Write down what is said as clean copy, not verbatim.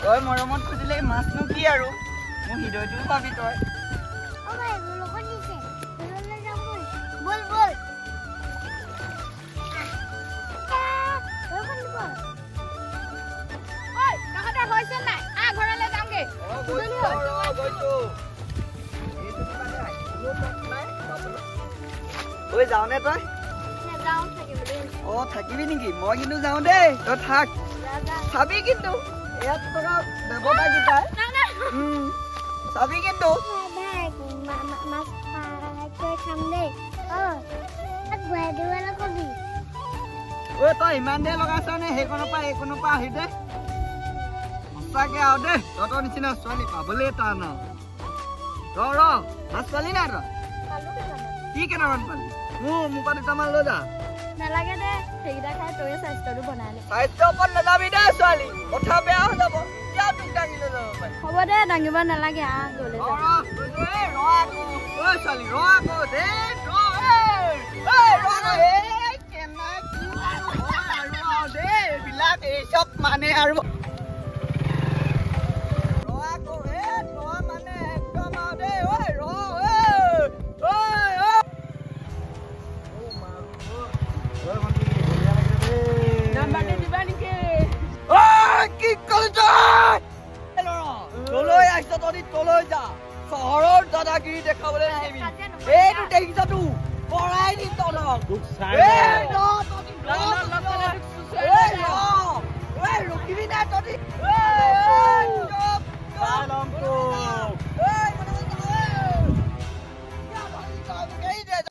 তই মৰমত খুজিলে মাছনো কি আৰু মোৰ হৃদয়টো পাবি তই যাওঁনে তই থাকিবি নেকি মই কিন্তু যাওঁ দেই তই থাক চাবি কিন্তু ইয়াত থকা ব্যৱসায়কেইটাই চাবি কিন্তু তই ইমান দেৰি লগাইছ নে সেইখনৰ পৰা আহি দে সঁচাকে আৰু দে তহঁতৰ নিচিনা ছোৱালী পাবলৈ টান আৰু ৰ মাছ পালি নাই তই কি কেইটামান পালি মোৰ পৰা দুটামান লৈ যা নালাগে দে সেইকেইটা খাই তই স্বাস্থ্যটো বনাই লে স্বাস্থ্যৰ ওপৰত নাযাবি দে ছোৱালী কথা বেয়া হৈ যাব কিয় তোক দাঙি লৈ যাব পাৰি হ'ব দে দাঙিব নালাগে গ'লে ছোৱালী এইবিলাক এই চব মানে আৰু চহৰৰ দাদাগিৰি দেখাবলৈ নাহিবি এইটো দেখিছতো পৰাই দিম তলক ৰখিবি নাই তহঁতি